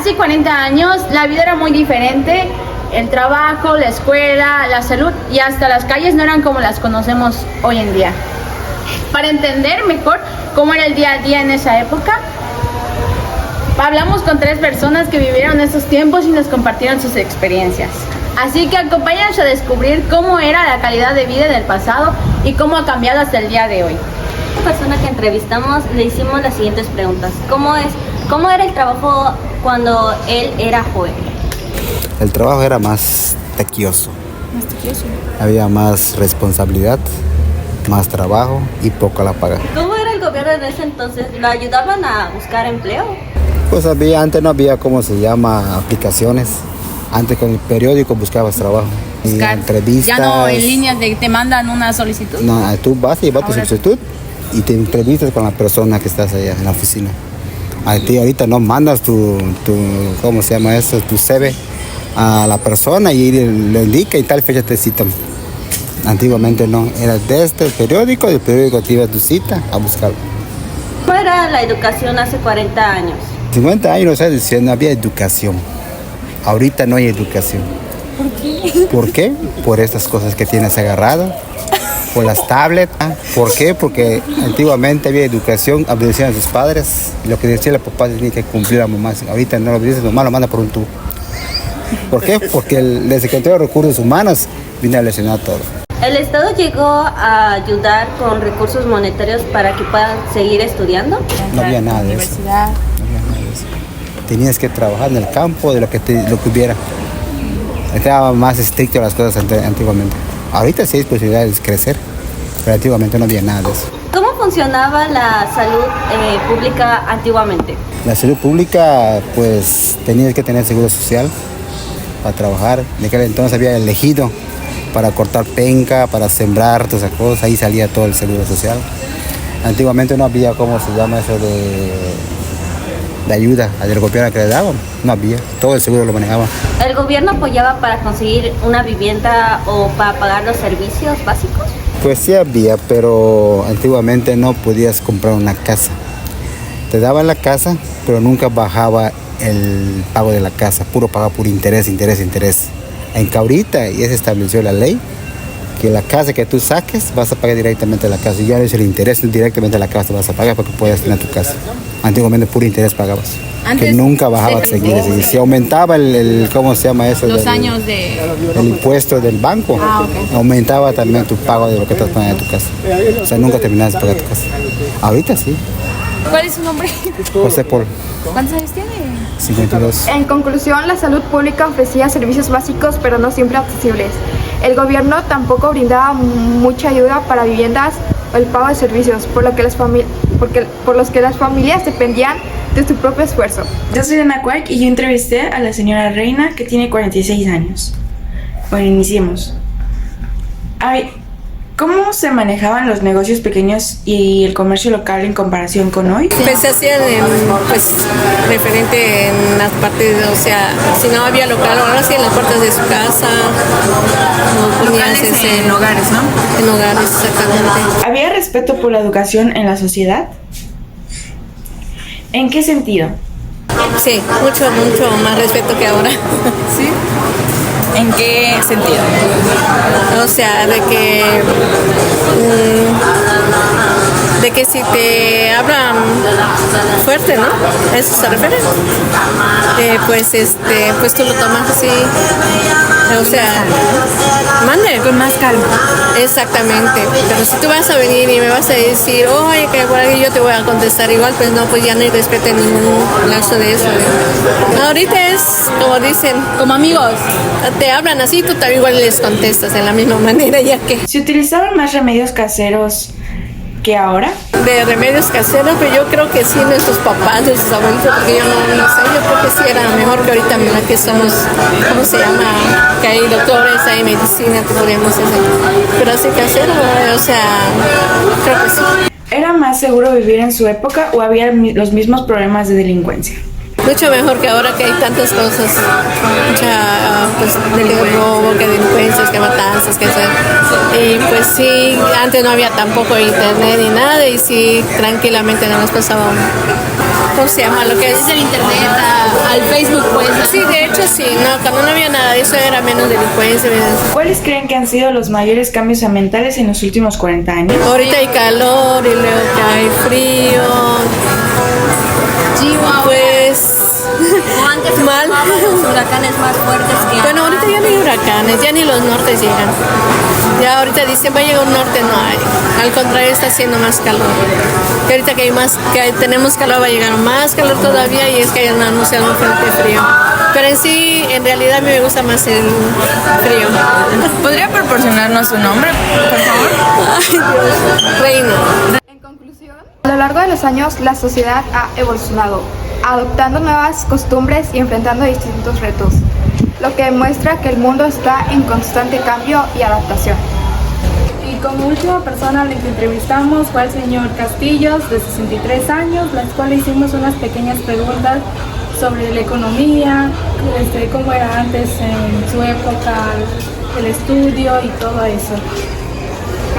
Hace 40 años la vida era muy diferente. El trabajo, la escuela, la salud y hasta las calles no eran como las conocemos hoy en día. Para entender mejor cómo era el día a día en esa época, hablamos con 3 personas que vivieron esos tiempos y nos compartieron sus experiencias. Así que acompáñanos a descubrir cómo era la calidad de vida en el pasado y cómo ha cambiado hasta el día de hoy. A la persona que entrevistamos le hicimos las siguientes preguntas. ¿Cómo era el trabajo cuando él era joven? El trabajo era más tequioso. Más tequioso. Había más responsabilidad, más trabajo y poca la paga. ¿Cómo era el gobierno en ese entonces? ¿Lo ayudaban a buscar empleo? Pues antes no había, aplicaciones. Antes con el periódico buscabas trabajo. Buscar. Entrevistas. Ya no en línea te mandan una solicitud. No, tú vas y llevas tu solicitud y te entrevistas con la persona que estás allá en la oficina. A ti ahorita no mandas tu CV a la persona y le indica y tal fecha te citan. Antiguamente no, era desde el periódico te iba a tu cita a buscarlo. ¿Cómo era la educación hace 40 años? 50 años, no había educación. Ahorita no hay educación. ¿Por qué? ¿Por qué? Por estas cosas que tienes agarrado, por las tablets. ¿Por qué? Porque antiguamente había educación, obedecían a sus padres. Y lo que decía el papá tenía que cumplir a mamá. Ahorita no lo obedece, mamá lo manda por un tubo. ¿Por qué? Porque el Secretario de Recursos Humanos vino a lesionar todo. ¿El Estado llegó a ayudar con recursos monetarios para que puedan seguir estudiando? No había nada de eso. Tenías que trabajar en el campo de lo que hubiera. Estaba más estricto las cosas antiguamente. Ahorita sí hay posibilidades de crecer, pero antiguamente no había nada de eso. ¿Cómo funcionaba la salud pública antiguamente? La salud pública, pues tenías que tener seguro social para trabajar. De aquel entonces había elegido para cortar penca, para sembrar, todas esas cosas. Ahí salía todo el seguro social. Antiguamente no había, eso de ayuda del gobierno que le daban. No había, todo el seguro lo manejaba. ¿El gobierno apoyaba para conseguir una vivienda o para pagar los servicios básicos? Pues sí había, pero antiguamente no podías comprar una casa. Te daban la casa, pero nunca bajaba el pago de la casa, puro pago por interés. En que ahorita ya se estableció la ley que la casa que tú saques vas a pagar directamente a la casa. Y ya no es el interés, directamente a la casa te vas a pagar para que puedas tener tu casa. Antiguamente puro interés pagabas. Antes, que nunca bajaba a seguir. Si aumentaba los años de... El impuesto del banco, okay. Aumentaba también tu pago de lo que estás pagando en tu casa. O sea, nunca terminabas de pagar tu casa. Ahorita sí. ¿Cuál es su nombre? José Paul. ¿Cuántos años tiene? 52. En conclusión, la salud pública ofrecía servicios básicos, pero no siempre accesibles. El gobierno tampoco brindaba mucha ayuda para viviendas o el pago de servicios, por los que las familias dependían de su propio esfuerzo. Yo soy Ana Cuac y yo entrevisté a la señora Reina, que tiene 46 años. Bueno, iniciemos. ¿Cómo se manejaban los negocios pequeños y el comercio local en comparación con hoy? Pues se hacían referente en las partes, si no había local, ahora sí en las puertas de su casa. Locales en hogares, ¿no? En hogares, exactamente. ¿Había respeto por la educación en la sociedad? ¿En qué sentido? Sí, mucho más respeto que ahora. ¿Sí? ¿En qué sentido? De que si te hablan fuerte, ¿no? ¿A eso se refiere? Pues tú lo tomas así. Mande. Con más calma. Exactamente. Pero si tú vas a venir y me vas a decir, oye, que por aquí yo te voy a contestar igual, pues no, pues ya no hay respeto en ningún lazo de eso. Ahorita es, como dicen, como amigos. Te hablan así, tú también igual les contestas de la misma manera, ya que... ¿Se utilizaban más remedios caseros que ahora? De remedios caseros, pero yo creo que sí, nuestros papás, nuestros abuelitos, porque yo no sé, yo creo que sí era mejor que ahorita, mira, que somos, ¿cómo se llama? Que hay doctores, hay medicina, que podemos hacer. Pero así casero, creo que sí. ¿Era más seguro vivir en su época o había los mismos problemas de delincuencia? Mucho mejor que ahora que hay tantas cosas, de robo, que delincuencias, que matanzas, que eso. Y pues sí, antes no había tampoco internet ni nada y sí, tranquilamente no nos pasaba. ¿cómo se llama? Lo que es el internet, al Facebook, pues. Sí, de hecho sí, no, cuando no había nada de eso era menos delincuencia. ¿Cuáles creen que han sido los mayores cambios ambientales en los últimos 40 años? Ahorita hay calor y luego que hay frío. Pues O antes mal. los huracanes más fuertes que Bueno, ahorita ya no hay huracanes, ya ni los nortes llegan. Ya ahorita dicen va a llegar un norte, no hay. Al contrario, está haciendo más calor. Y ahorita tenemos calor, va a llegar más calor todavía y es que hayan anunciado un frente frío. Pero en sí, en realidad a mí me gusta más el frío. ¿Podría proporcionarnos su nombre, por favor? Ay, Dios. Reina. En conclusión, a lo largo de los años la sociedad ha evolucionado, adoptando nuevas costumbres y enfrentando distintos retos, lo que demuestra que el mundo está en constante cambio y adaptación. Y como última persona a la que entrevistamos fue al señor Castillos, de 63 años, las cuales hicimos unas pequeñas preguntas sobre la economía, cómo era antes en su época, el estudio y todo eso.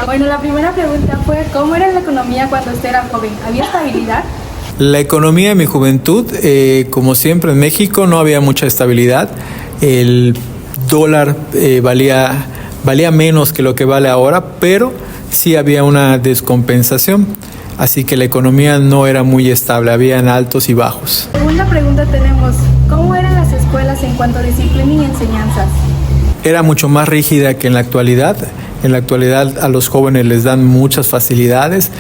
Bueno, la primera pregunta fue, ¿cómo era la economía cuando usted era joven? ¿Había estabilidad? La economía de mi juventud, como siempre en México, no había mucha estabilidad. El dólar valía menos que lo que vale ahora, pero sí había una descompensación. Así que la economía no era muy estable, habían altos y bajos. Segunda pregunta tenemos, ¿cómo eran las escuelas en cuanto a disciplina y enseñanzas? Era mucho más rígida que en la actualidad. En la actualidad a los jóvenes les dan muchas facilidades,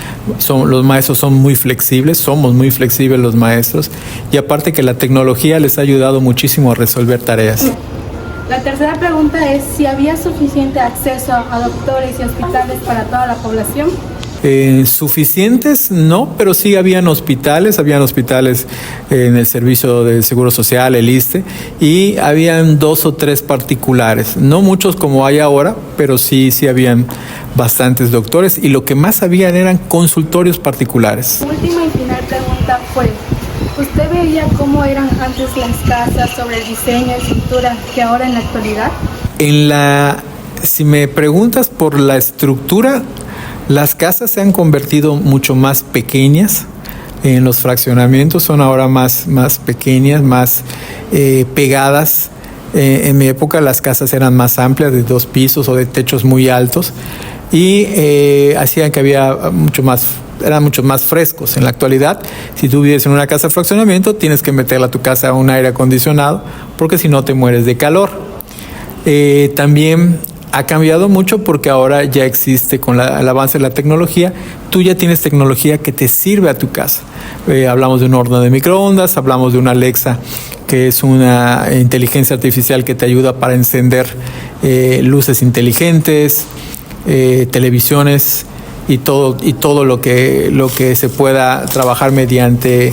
los maestros son muy flexibles, somos muy flexibles los maestros, y aparte que la tecnología les ha ayudado muchísimo a resolver tareas. La tercera pregunta es si había suficiente acceso a doctores y hospitales para toda la población. Suficientes no, pero sí habían hospitales en el Servicio de Seguro Social, el ISSSTE, y habían 2 o 3 particulares, no muchos como hay ahora, pero sí habían bastantes doctores, y lo que más habían eran consultorios particulares. La última y final pregunta fue, ¿usted veía cómo eran antes las casas sobre el diseño y estructura que ahora en la actualidad? Si me preguntas por la estructura, las casas se han convertido mucho más pequeñas. En los fraccionamientos son ahora más pequeñas, más pegadas. En mi época las casas eran más amplias, de 2 pisos o de techos muy altos, y hacían que eran mucho más frescos. En la actualidad, si tú vives en una casa de fraccionamiento, tienes que meterle a tu casa un aire acondicionado, porque si no te mueres de calor. También ha cambiado mucho porque ahora ya existe, con el avance de la tecnología, tú ya tienes tecnología que te sirve a tu casa. Hablamos de un horno de microondas, hablamos de una Alexa, que es una inteligencia artificial que te ayuda para encender luces inteligentes, televisiones y todo lo que se pueda trabajar mediante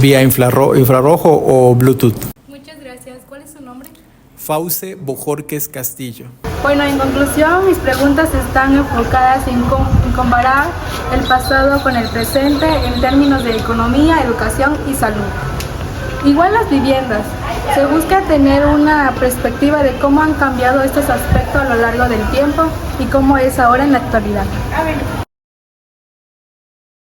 vía infrarrojo o Bluetooth. Muchas gracias. ¿Cuál es su nombre? Fauce Bojorquez Castillo. Bueno, en conclusión, mis preguntas están enfocadas en comparar el pasado con el presente en términos de economía, educación y salud. Igual las viviendas. Se busca tener una perspectiva de cómo han cambiado estos aspectos a lo largo del tiempo y cómo es ahora en la actualidad.